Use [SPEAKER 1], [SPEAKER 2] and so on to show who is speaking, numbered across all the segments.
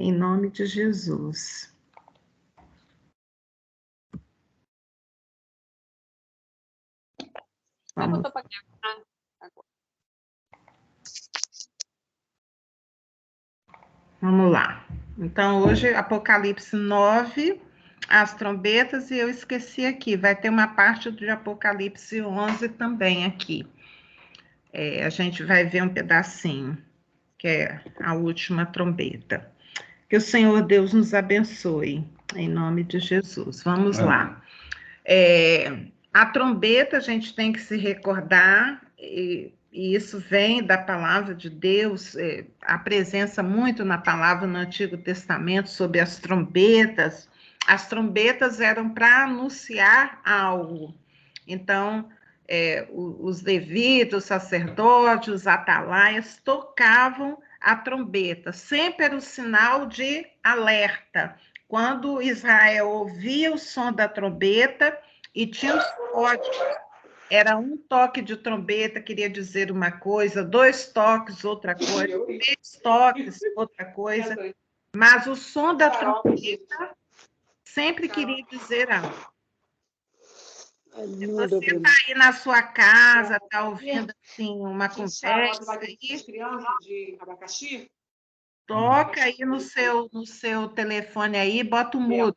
[SPEAKER 1] Em nome de Jesus. Vamos. Vamos lá. Então, hoje, Apocalipse 9, as trombetas, e eu esqueci aqui, vai ter uma parte de Apocalipse 11 também aqui. A gente vai ver um pedacinho, que é a última trombeta. Que o Senhor Deus nos abençoe, em nome de Jesus. Vamos lá. A trombeta, a gente tem que se recordar, e isso vem da palavra de Deus, a presença muito na palavra no Antigo Testamento sobre as trombetas. As trombetas eram para anunciar algo. Então, os levitas, os sacerdotes, os atalaias tocavam a trombeta, sempre era o sinal de alerta. Quando Israel ouvia o som da trombeta, e tinha os códigos, era um toque de trombeta, queria dizer uma coisa, 2 toques, outra coisa, 3 toques, outra coisa, mas o som da trombeta sempre queria dizer algo. Se você está aí na sua casa, está ouvindo assim, uma conversa aí, toca aí no seu telefone aí, bota o mudo.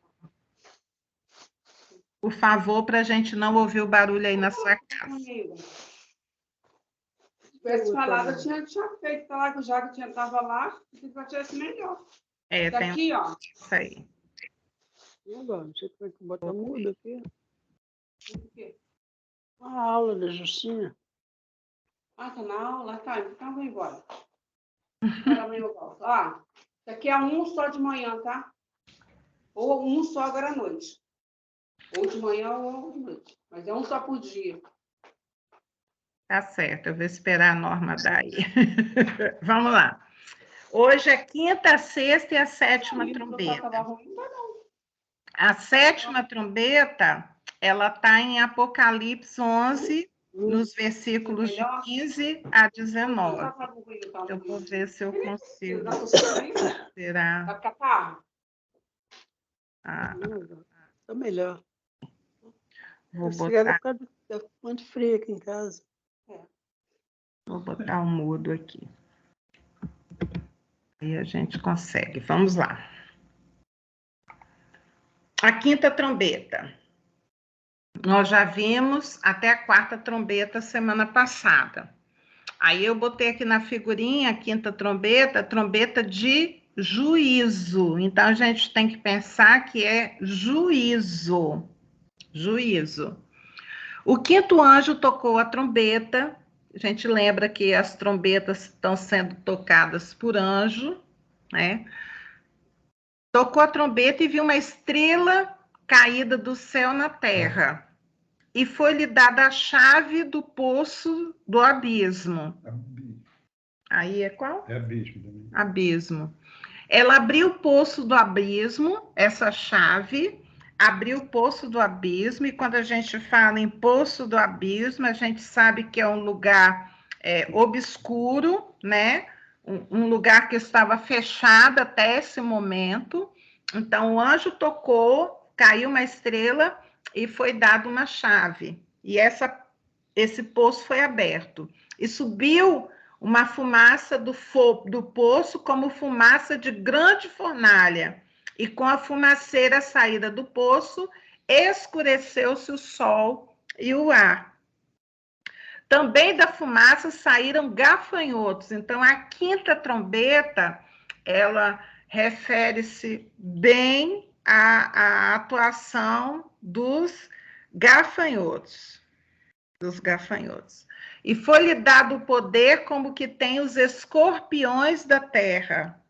[SPEAKER 1] Por favor, para a gente não ouvir o barulho aí na sua casa.
[SPEAKER 2] Se tivesse falado, eu tinha feito lá, que o Jago estava lá, se tivesse melhor.
[SPEAKER 1] Daqui, ó. Isso aí.
[SPEAKER 3] E agora? Não sei como é que bota mudo aqui.
[SPEAKER 2] O quê?
[SPEAKER 3] A aula da Justina.
[SPEAKER 2] Ah, tá na aula? Tá, então vem embora. Ó, daqui é um só de manhã, tá? Ou um só agora à noite. Ou de manhã ou de noite. Mas é um só por dia.
[SPEAKER 1] Tá certo, eu vou esperar a Norma daí. Vamos lá. Hoje é quinta, sexta e a sétima trombeta. A sétima trombeta, ela está em Apocalipse 11, nos versículos de 15 a 19. Eu vou ver se eu consigo. Será?
[SPEAKER 2] Vai ficar tarde?
[SPEAKER 3] Tá melhor.
[SPEAKER 1] Vou botar.
[SPEAKER 3] Tá muito frio aqui em casa.
[SPEAKER 1] Vou botar o mudo aqui. E a gente consegue. Vamos lá. A quinta trombeta. Nós já vimos até a quarta trombeta semana passada. Aí eu botei aqui na figurinha a quinta trombeta, trombeta de juízo. Então a gente tem que pensar que é juízo. Juízo. O quinto anjo tocou a trombeta. A gente lembra que as trombetas estão sendo tocadas por anjo, né? Tocou a trombeta e viu uma estrela caída do céu na terra. E foi-lhe dada a chave do poço do abismo. Aí é qual?
[SPEAKER 4] É abismo também.
[SPEAKER 1] Abismo. Ela abriu o poço do abismo, essa chave, abriu o poço do abismo, e quando a gente fala em poço do abismo, a gente sabe que é um lugar obscuro, né? Um lugar que estava fechado até esse momento. Então, o anjo tocou, caiu uma estrela e foi dada uma chave. E esse poço foi aberto. E subiu uma fumaça do poço como fumaça de grande fornalha. E com a fumaceira saída do poço, escureceu-se o sol e o ar. Também da fumaça saíram gafanhotos. Então, a quinta trombeta, ela refere-se bem à atuação dos gafanhotos. E foi-lhe dado o poder como que tem os escorpiões da terra.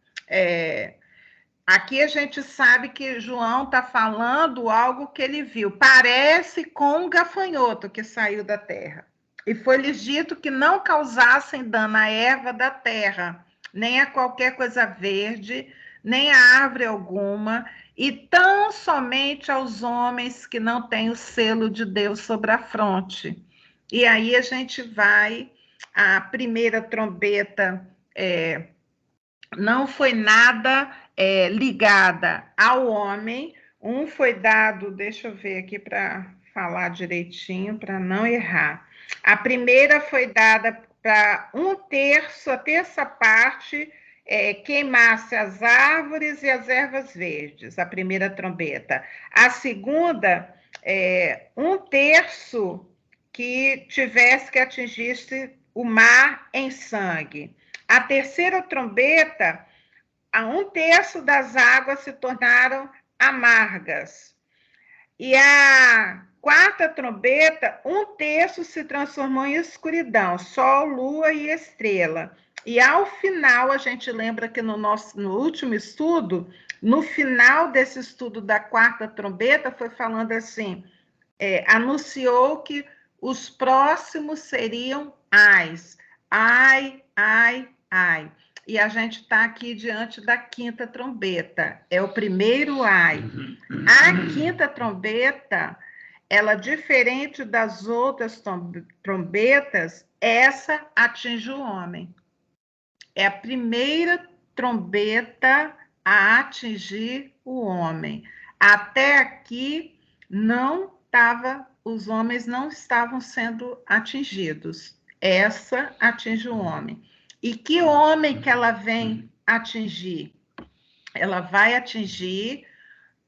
[SPEAKER 1] Aqui a gente sabe que João está falando algo que ele viu. Parece com um gafanhoto que saiu da terra. E foi-lhes dito que não causassem dano à erva da terra, nem a qualquer coisa verde, nem a árvore alguma, e tão somente aos homens que não têm o selo de Deus sobre a fronte. E aí a gente vai, a primeira trombeta não foi nada ligada ao homem. Um foi dado, deixa eu ver aqui para falar direitinho, para não errar. A primeira foi dada para 1/3, a terça parte, queimasse as árvores e as ervas verdes, a primeira trombeta. A segunda, 1/3 que tivesse que atingisse o mar em sangue. A terceira trombeta, a 1/3 das águas se tornaram amargas. E a quarta trombeta, 1/3 se transformou em escuridão, sol, lua e estrela. E ao final, a gente lembra que no último estudo, no final desse estudo da quarta trombeta, foi falando assim, anunciou que os próximos seriam ais. Ai, ai, ai. E a gente está aqui diante da quinta trombeta. É o primeiro ai. A quinta trombeta, ela, diferente das outras trombetas, essa atinge o homem. É a primeira trombeta a atingir o homem. Até aqui, os homens não estavam sendo atingidos. Essa atinge o homem. E que homem que ela vem atingir? Ela vai atingir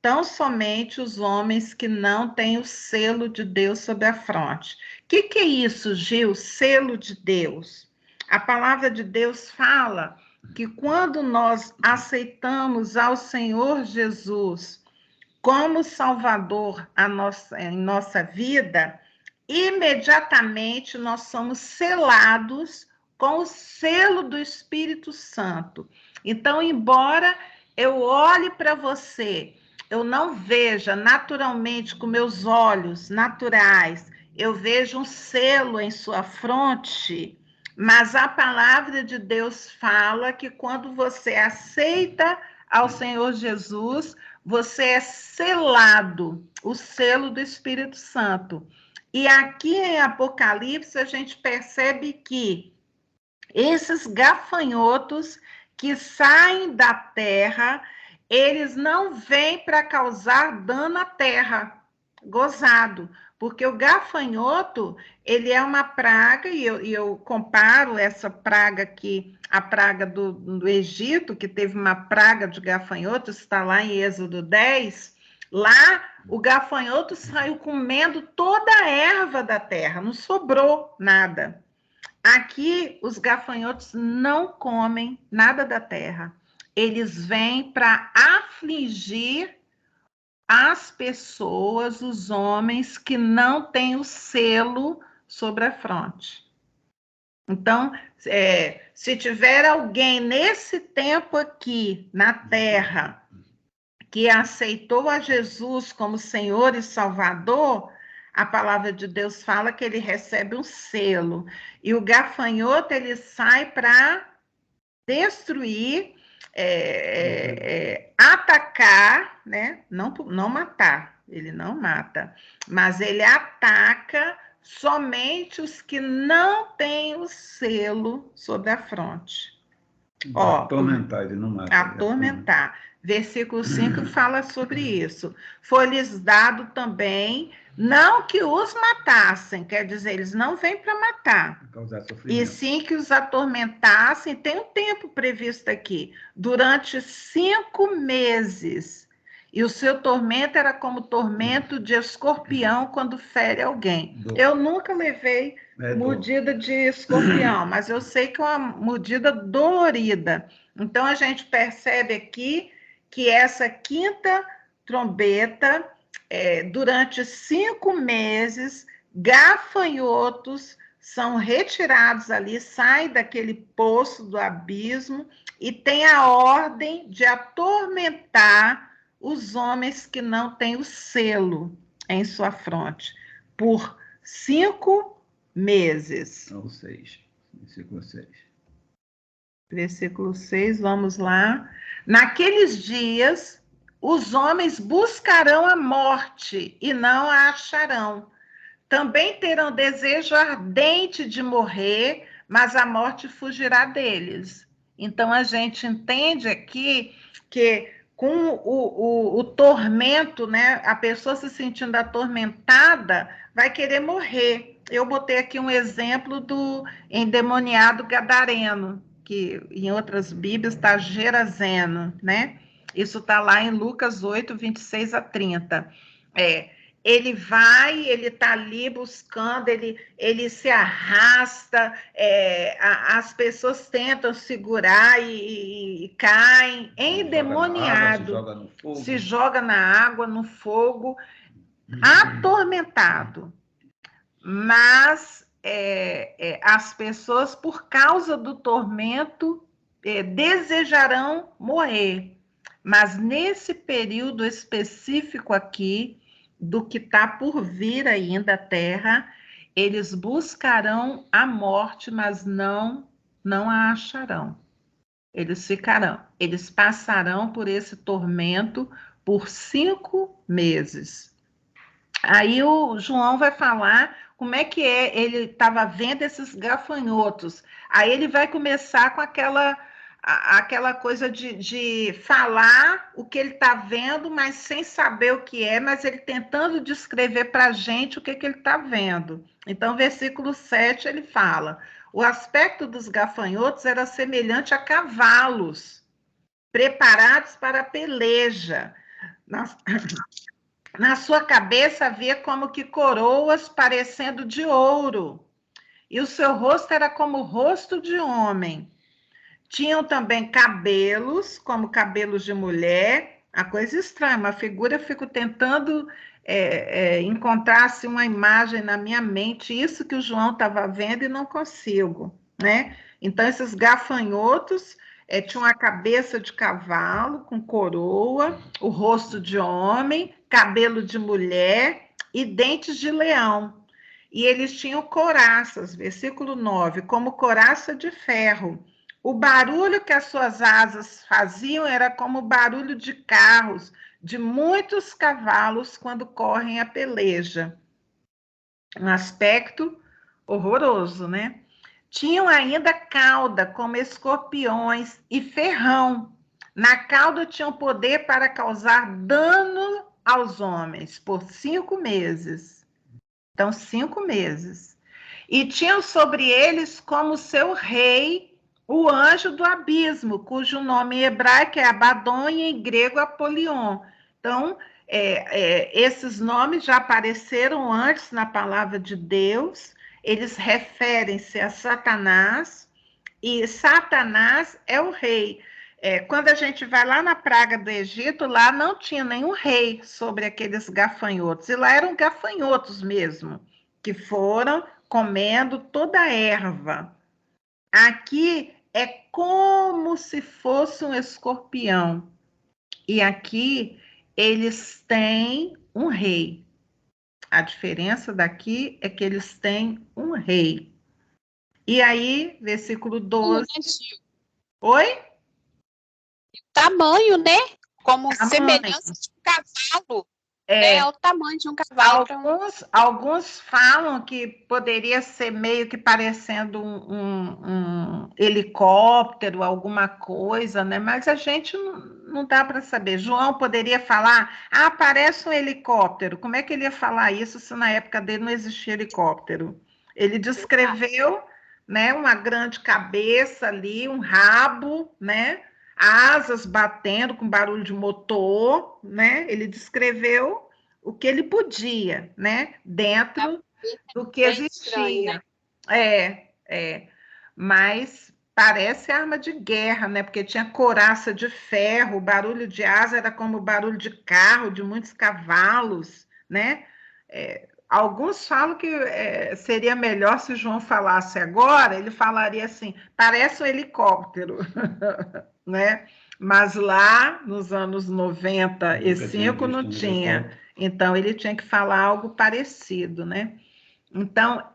[SPEAKER 1] tão somente os homens que não têm o selo de Deus sobre a fronte. O que é isso, Gil? Selo de Deus. A palavra de Deus fala que quando nós aceitamos ao Senhor Jesus como Salvador em nossa vida, imediatamente nós somos selados com o selo do Espírito Santo. Então, embora eu olhe para você, eu não veja naturalmente com meus olhos naturais, eu vejo um selo em sua fronte, mas a palavra de Deus fala que quando você aceita ao Senhor Jesus, você é selado, o selo do Espírito Santo. E aqui em Apocalipse a gente percebe que esses gafanhotos que saem da terra, eles não vêm para causar dano à terra, gozado, porque o gafanhoto, ele é uma praga, e eu comparo essa praga aqui, a praga do Egito, que teve uma praga de gafanhotos, está lá em Êxodo 10, lá o gafanhoto saiu comendo toda a erva da terra, não sobrou nada. Aqui, os gafanhotos não comem nada da terra. Eles vêm para afligir as pessoas, os homens que não têm o selo sobre a fronte. Então, se tiver alguém nesse tempo aqui, na terra, que aceitou a Jesus como Senhor e Salvador, a palavra de Deus fala que ele recebe um selo. E o gafanhoto, ele sai para destruir, atacar, né? Não matar, ele não mata, mas ele ataca somente os que não têm o selo sobre a fronte.
[SPEAKER 4] Atormentar, ele não mata.
[SPEAKER 1] Atormentar. Versículo 5 fala sobre isso. Foi-lhes dado também, não que os matassem, quer dizer, eles não vêm para matar, e sim que os atormentassem, tem um tempo previsto aqui, durante 5 meses. E o seu tormento era como tormento de escorpião quando fere alguém. Eu nunca levei mordida de escorpião, mas eu sei que é uma mordida dolorida. Então, a gente percebe aqui que essa quinta trombeta, durante 5 meses, gafanhotos são retirados ali, saem daquele poço do abismo e tem a ordem de atormentar os homens que não têm o selo em sua fronte, por 5 meses.
[SPEAKER 4] Ou 6, versículo 6.
[SPEAKER 1] Versículo 6, vamos lá. Naqueles dias, os homens buscarão a morte e não a acharão. Também terão desejo ardente de morrer, mas a morte fugirá deles. Então, a gente entende aqui que com o tormento, né, a pessoa se sentindo atormentada, vai querer morrer. Eu botei aqui um exemplo do endemoniado gadareno, que em outras Bíblias está Gerazeno, né? Isso está lá em Lucas 8, 26 a 30. Ele vai, ele está ali buscando, ele se arrasta, as pessoas tentam segurar e caem, endemoniado, se joga na água, no fogo, atormentado. Mas as pessoas, por causa do tormento, desejarão morrer. Mas nesse período específico aqui, do que está por vir ainda à Terra, eles buscarão a morte, mas não a acharão. Eles ficarão, eles passarão por esse tormento por 5 meses. Aí o João vai falar como é que ele estava vendo esses gafanhotos. Aí ele vai começar com aquela coisa de falar o que ele está vendo, mas sem saber o que é, mas ele tentando descrever para a gente o que ele está vendo. Então, versículo 7, ele fala: o aspecto dos gafanhotos era semelhante a cavalos, preparados para a peleja. Na sua cabeça havia como que coroas parecendo de ouro, e o seu rosto era como o rosto de homem. Tinham também cabelos, como cabelos de mulher, a coisa estranha, uma figura, eu fico tentando encontrar-se uma imagem na minha mente, isso que o João estava vendo e não consigo, né? Então, esses gafanhotos tinham a cabeça de cavalo, com coroa, o rosto de homem, cabelo de mulher e dentes de leão. E eles tinham couraças, versículo 9, como couraça de ferro. O barulho que as suas asas faziam era como o barulho de carros, de muitos cavalos quando correm a peleja. Um aspecto horroroso, né? Tinham ainda cauda, como escorpiões, e ferrão. Na cauda tinham poder para causar dano aos homens por 5 meses. Então, 5 meses. E tinham sobre eles como seu rei o anjo do abismo, cujo nome em hebraico é Abaddon e em grego Apolion. Então, esses nomes já apareceram antes na palavra de Deus, eles referem-se a Satanás, e Satanás é o rei. Quando a gente vai lá na praga do Egito, lá não tinha nenhum rei sobre aqueles gafanhotos, e lá eram gafanhotos mesmo, que foram comendo toda a erva. Aqui é como se fosse um escorpião. E aqui eles têm um rei. A diferença daqui é que eles têm um rei. E aí, versículo 12. Oi?
[SPEAKER 5] Tamanho, né? Como semelhança de um cavalo. É o tamanho de um cavalo.
[SPEAKER 1] Alguns falam que poderia ser meio que parecendo um helicóptero, alguma coisa, né? Mas a gente não dá para saber. João poderia falar, parece um helicóptero. Como é que ele ia falar isso se na época dele não existia helicóptero? Ele descreveu, né, uma grande cabeça ali, um rabo, né? Asas batendo com barulho de motor, né? Ele descreveu o que ele podia, né? Dentro do que existia. Estranho, né? Mas parece arma de guerra, né? Porque tinha couraça de ferro, o barulho de asa era como o barulho de carro, de muitos cavalos, né? Alguns falam que seria melhor se João falasse agora, ele falaria assim, parece um helicóptero, né? Mas lá, nos anos 95, não tinha. Então, ele tinha que falar algo parecido, né? Então,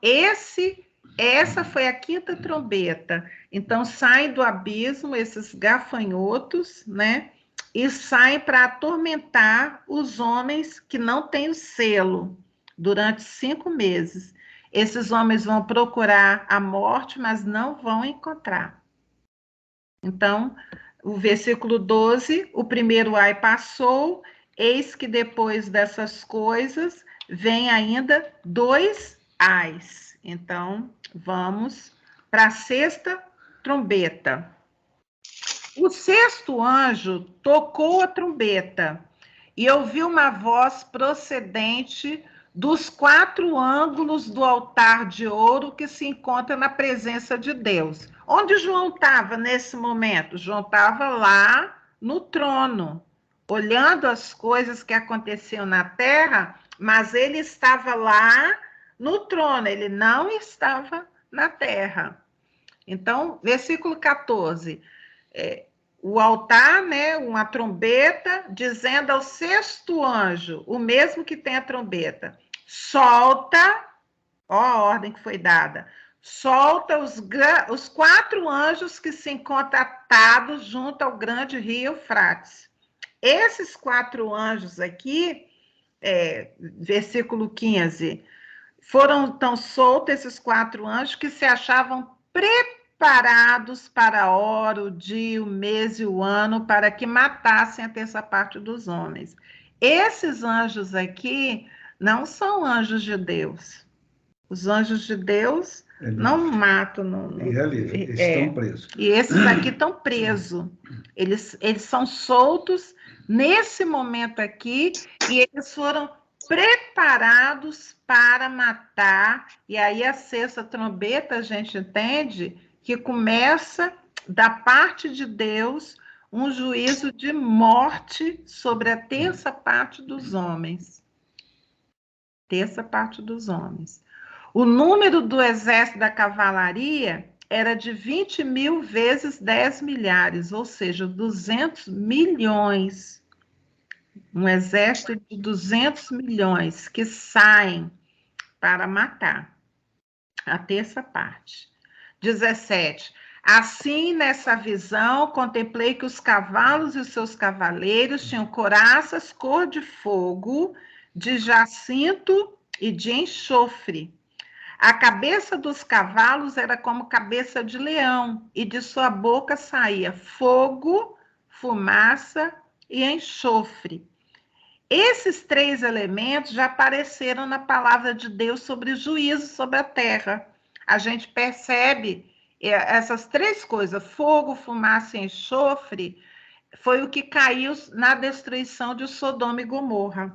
[SPEAKER 1] essa foi a quinta trombeta. Então, saem do abismo esses gafanhotos, né? E saem para atormentar os homens que não têm o selo durante 5 meses. Esses homens vão procurar a morte, mas não vão encontrar. Então, o versículo 12, o primeiro ai passou, eis que depois dessas coisas vem ainda 2 ais. Então, vamos para a sexta trombeta. O sexto anjo tocou a trombeta e ouviu uma voz procedente dos 4 ângulos do altar de ouro que se encontra na presença de Deus. Onde João estava nesse momento? João estava lá no trono, olhando as coisas que aconteciam na terra, mas ele estava lá no trono, ele não estava na terra. Então, versículo 14. O altar, né, uma trombeta, dizendo ao sexto anjo, o mesmo que tem a trombeta, solta, ó a ordem que foi dada, solta os 4 anjos que se encontram atados junto ao grande rio Eufrates. Esses 4 anjos aqui, versículo 15, foram então soltos esses 4 anjos que se achavam preparados para a hora, o dia, o mês e o ano, para que matassem a terça parte dos homens. Esses anjos aqui não são anjos de Deus. Os anjos de Deus não matam.
[SPEAKER 4] Eles estão presos.
[SPEAKER 1] E esses aqui estão presos. Eles são soltos nesse momento aqui e eles foram preparados para matar. E aí a sexta trombeta, a gente entende que começa da parte de Deus um juízo de morte sobre a terça parte dos homens. Terça parte dos homens. O número do exército da cavalaria era de 20 mil vezes 10 milhares, ou seja, 200 milhões. Um exército de 200 milhões que saem para matar a terça parte. 17. Assim, nessa visão, contemplei que os cavalos e os seus cavaleiros tinham couraças cor de fogo, de jacinto e de enxofre. A cabeça dos cavalos era como cabeça de leão, e de sua boca saía fogo, fumaça e enxofre. Esses 3 elementos já apareceram na palavra de Deus sobre juízo sobre a terra. A gente percebe essas 3 coisas, fogo, fumaça e enxofre, foi o que caiu na destruição de Sodoma e Gomorra.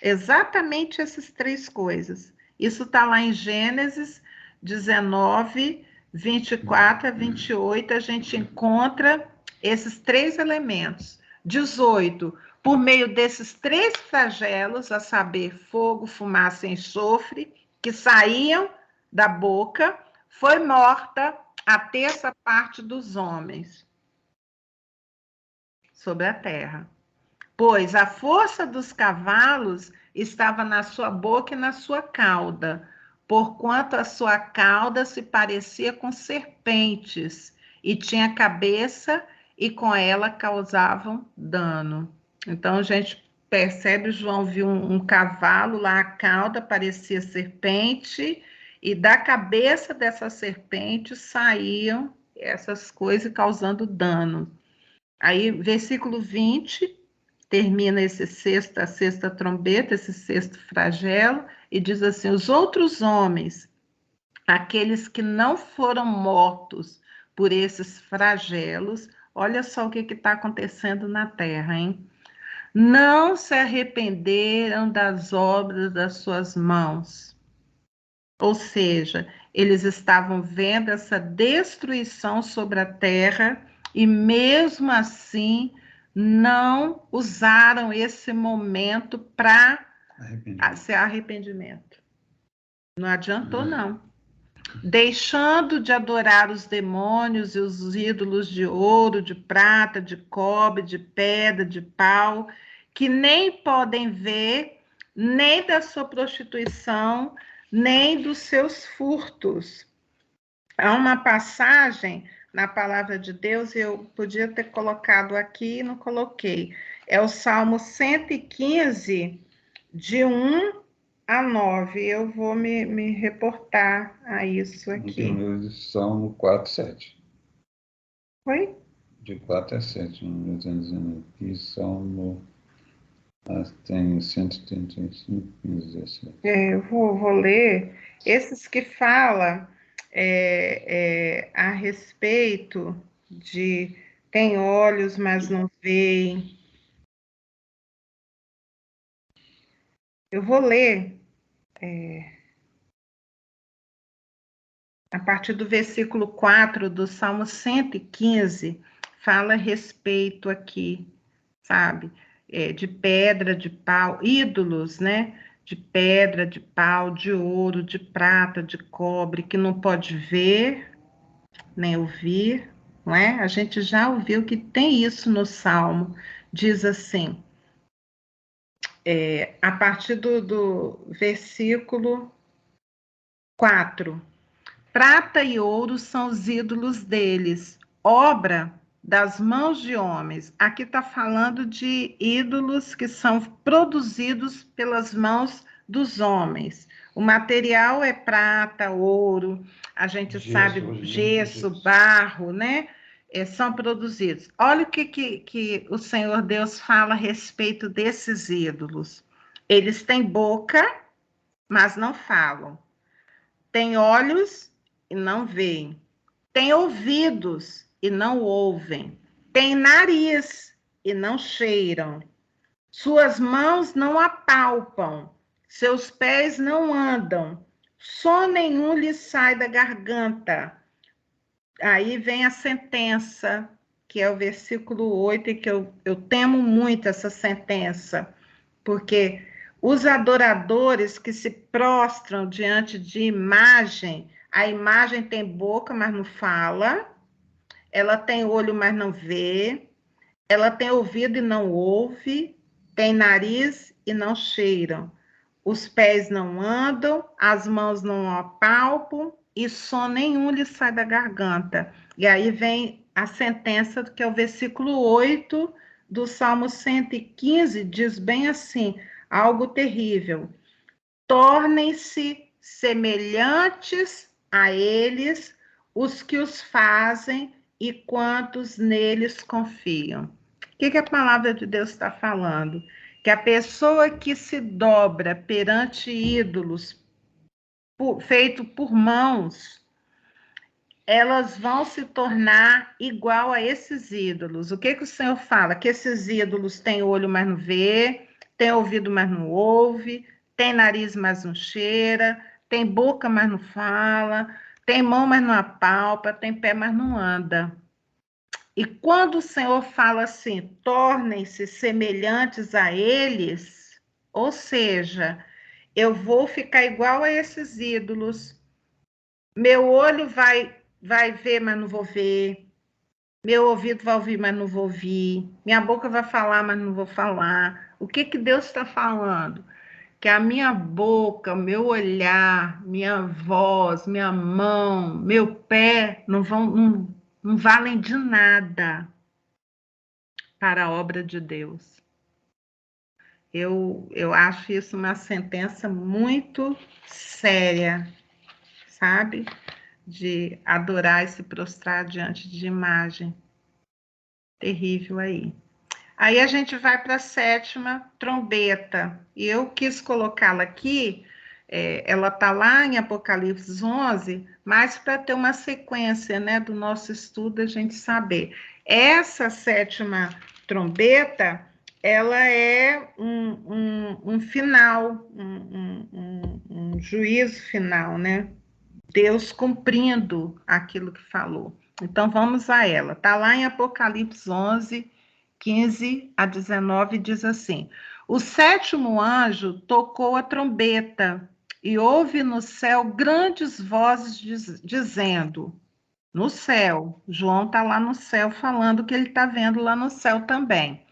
[SPEAKER 1] Exatamente essas 3 coisas. Isso está lá em Gênesis 19, 24 a 28, a gente encontra esses 3 elementos. 18, por meio desses 3 flagelos, a saber, fogo, fumaça e enxofre, que saíam da boca, foi morta a terça parte dos homens sobre a terra. Pois a força dos cavalos estava na sua boca e na sua cauda, porquanto a sua cauda se parecia com serpentes, e tinha cabeça, e com ela causavam dano. Então, a gente percebe, João viu um cavalo lá, a cauda parecia serpente, e da cabeça dessa serpente saíam essas coisas causando dano. Aí, versículo 20, termina a sexta trombeta, esse sexto flagelo, e diz assim, os outros homens, aqueles que não foram mortos por esses flagelos, olha só o que está acontecendo na terra, hein? Não se arrependeram das obras das suas mãos. Ou seja, eles estavam vendo essa destruição sobre a terra e mesmo assim não usaram esse momento para ser arrependimento. Não adiantou, não. Deixando de adorar os demônios e os ídolos de ouro, de prata, de cobre, de pedra, de pau, que nem podem ver, nem da sua prostituição, nem dos seus furtos. Há uma passagem na palavra de Deus, eu podia ter colocado aqui e não coloquei. É o Salmo 115, de 1 a 9. Eu vou me reportar a isso aqui.
[SPEAKER 4] Salmo 4, 7.
[SPEAKER 1] Oi?
[SPEAKER 4] De 4 a 7, não estou dizendo aqui, Salmo, tem 135, 15, 17.
[SPEAKER 1] Eu vou ler esses que falam a respeito de tem olhos, mas não veem. Eu vou ler a partir do versículo 4 do Salmo 115, fala a respeito aqui, sabe, de pedra, de pau, ídolos, né? De pedra, de pau, de ouro, de prata, de cobre, que não pode ver, nem ouvir, não é? A gente já ouviu que tem isso no Salmo, diz assim, a partir do versículo 4. Prata e ouro são os ídolos deles, obra das mãos de homens. Aqui está falando de ídolos que são produzidos pelas mãos dos homens. O material é prata, ouro, a gente sabe, gesso, barro, né? São produzidos. Olha o que o Senhor Deus fala a respeito desses ídolos. Eles têm boca, mas não falam. Têm olhos e não veem. Têm ouvidos e não ouvem. Têm nariz e não cheiram. Suas mãos não apalpam. Seus pés não andam. Som nenhum lhes sai da garganta. Aí vem a sentença, que é o versículo 8, e que eu temo muito essa sentença, porque os adoradores que se prostram diante de imagem, a imagem tem boca, mas não fala, ela tem olho, mas não vê, ela tem ouvido e não ouve, tem nariz e não cheiram, os pés não andam, as mãos não apalpam, e som nenhum lhe sai da garganta. E aí vem a sentença, que é o versículo 8 do Salmo 115, diz bem assim, algo terrível. Tornem-se semelhantes a eles os que os fazem e quantos neles confiam. O que a palavra de Deus está falando? Que a pessoa que se dobra perante ídolos feito por mãos, elas vão se tornar igual a esses ídolos. O que o Senhor fala? Que esses ídolos têm olho, mas não vê, têm ouvido, mas não ouve, tem nariz, mas não cheira, tem boca, mas não fala, tem mão, mas não apalpa, tem pé, mas não anda. E quando o Senhor fala assim, tornem-se semelhantes a eles, ou seja, eu vou ficar igual a esses ídolos, meu olho vai ver, mas não vou ver, meu ouvido vai ouvir, mas não vou ouvir, minha boca vai falar, mas não vou falar. O que Deus está falando? Que a minha boca, meu olhar, minha voz, minha mão, meu pé não valem de nada para a obra de Deus. Eu acho isso uma sentença muito séria, sabe? De adorar e se prostrar diante de imagem. Terrível aí. Aí a gente vai para a 7ª trombeta. E eu quis colocá-la aqui, ela está lá em Apocalipse 11, mas para ter uma sequência, né, do nosso estudo, a gente saber. Essa 7ª trombeta, ela é um final, um juízo final, né? Deus cumprindo aquilo que falou. Então, vamos a ela. Está lá em Apocalipse 11, 15 a 19, diz assim: o 7º anjo tocou a trombeta e houve no céu grandes vozes dizendo, no céu, João está lá no céu falando o que ele está vendo lá no céu também.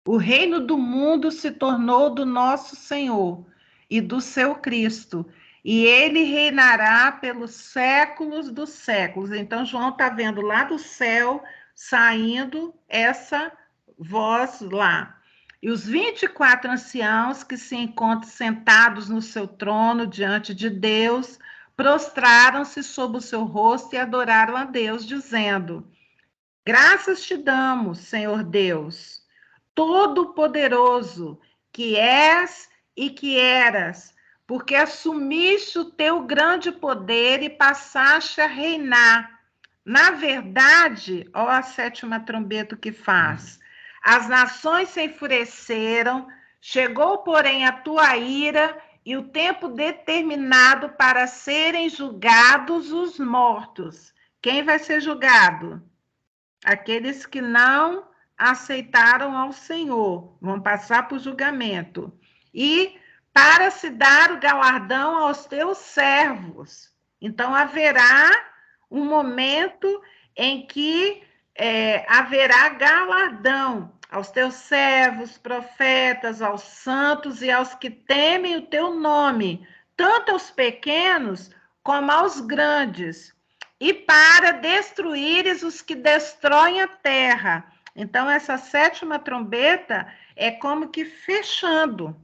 [SPEAKER 1] O reino do mundo se tornou do nosso Senhor e do seu Cristo, e ele reinará pelos séculos dos séculos. Então, João está vendo lá do céu, saindo essa voz lá. E os 24 anciãos que se encontram sentados no seu trono diante de Deus, prostraram-se sob o seu rosto e adoraram a Deus, dizendo: Graças te damos, Senhor Deus, Todo-Poderoso, que és e que eras, porque assumiste o teu grande poder e passaste a reinar. Na verdade, ó a sétima trombeta que faz, as nações se enfureceram, chegou, porém, a tua ira e o tempo determinado para serem julgados os mortos. Quem vai ser julgado? Aqueles que não aceitaram ao Senhor, vão passar por julgamento. E para se dar o galardão aos teus servos. Então, haverá um momento em que haverá galardão aos teus servos, profetas, aos santos e aos que temem o teu nome, tanto aos pequenos como aos grandes, e para destruíres os que destroem a terra. Então, essa sétima trombeta é como que fechando.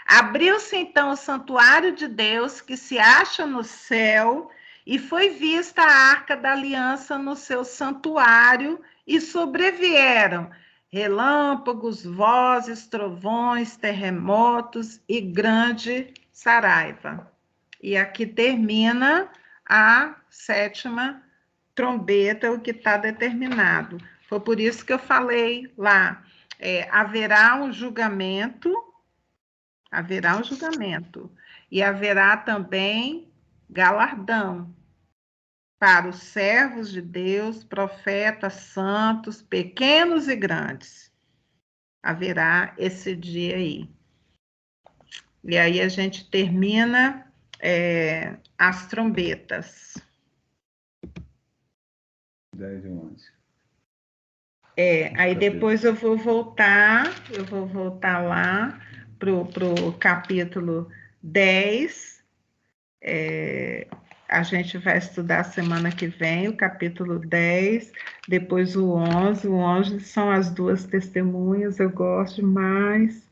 [SPEAKER 1] Abriu-se, então, o santuário de Deus, que se acha no céu, e foi vista a arca da aliança no seu santuário, e sobrevieram relâmpagos, vozes, trovões, terremotos e grande saraiva. E aqui termina a sétima trombeta, o que está determinado. Foi por isso que eu falei lá, haverá um julgamento, e haverá também galardão para os servos de Deus, profetas, santos, pequenos e grandes. Haverá esse dia aí. E aí a gente termina as trombetas.
[SPEAKER 4] 10 e 11.
[SPEAKER 1] Aí depois eu vou voltar lá pro capítulo 10. A gente vai estudar semana que vem o capítulo 10, depois o 11. O 11 são as duas testemunhas, eu gosto demais.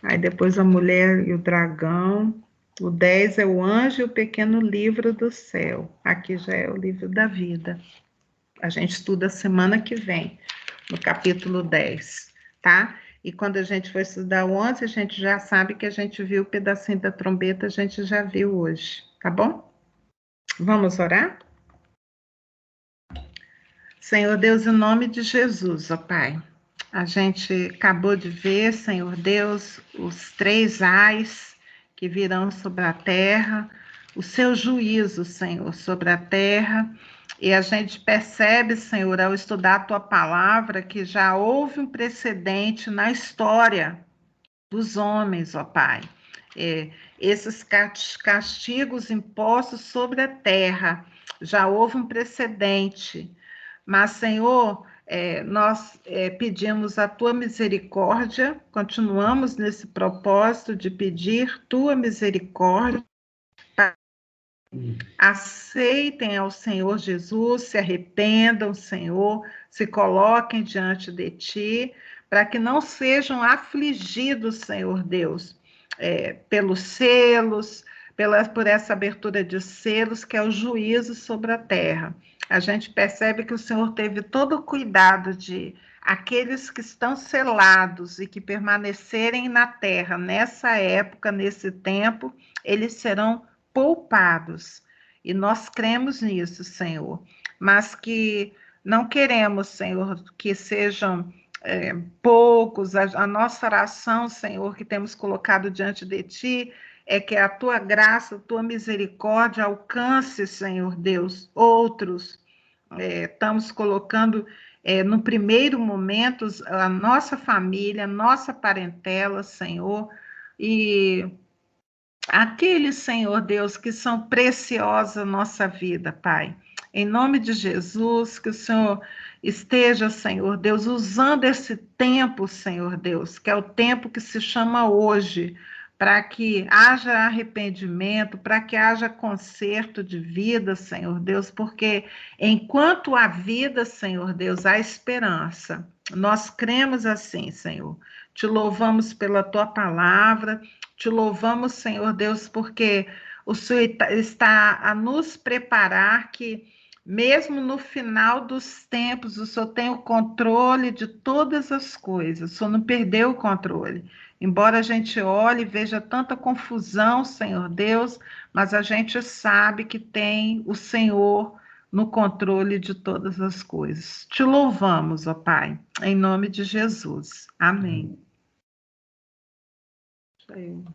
[SPEAKER 1] Aí depois a mulher e o dragão. O 10 é o anjo e o pequeno livro do céu. Aqui já é o livro da vida. A gente estuda semana que vem, no capítulo 10, tá? E quando a gente for estudar o 11, a gente já sabe que a gente viu o pedacinho da trombeta, a gente já viu hoje, tá bom? Vamos orar? Senhor Deus, em nome de Jesus, ó Pai, a gente acabou de ver, Senhor Deus, os 3 ais que virão sobre a terra, o seu juízo, Senhor, sobre a terra, e a gente percebe, Senhor, ao estudar a tua palavra, que já houve um precedente na história dos homens, ó Pai. Esses castigos impostos sobre a terra, já houve um precedente. Mas, Senhor, nós pedimos a tua misericórdia, continuamos nesse propósito de pedir tua misericórdia. Aceitem ao Senhor Jesus, se arrependam, Senhor, se coloquem diante de ti, para que não sejam afligidos, Senhor Deus, pelos selos, por essa abertura de selos, que é o juízo sobre a terra. A gente percebe que o Senhor teve todo o cuidado de aqueles que estão selados e que permanecerem na terra nessa época, nesse tempo, eles serão poupados. E nós cremos nisso, Senhor. Mas que não queremos, Senhor, que sejam poucos. A nossa oração, Senhor, que temos colocado diante de Ti, é que a Tua graça, a Tua misericórdia alcance, Senhor Deus, outros. Estamos colocando, no primeiro momento, a nossa família, a nossa parentela, Senhor, e aqueles, Senhor Deus, que são preciosos na nossa vida, Pai. Em nome de Jesus, que o Senhor esteja, Senhor Deus, usando esse tempo, Senhor Deus, que é o tempo que se chama hoje, para que haja arrependimento, para que haja conserto de vida, Senhor Deus, porque enquanto há vida, Senhor Deus, há esperança. Nós cremos assim, Senhor. Te louvamos pela tua palavra, te louvamos, Senhor Deus, porque o Senhor está a nos preparar que Mesmo no final dos tempos, o Senhor tem o controle de todas as coisas. O Senhor não perdeu o controle. Embora a gente olhe e veja tanta confusão, Senhor Deus, mas a gente sabe que tem o Senhor no controle de todas as coisas. Te louvamos, ó Pai, em nome de Jesus. Amém. Deixa eu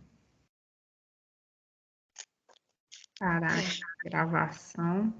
[SPEAKER 1] parar a gravação.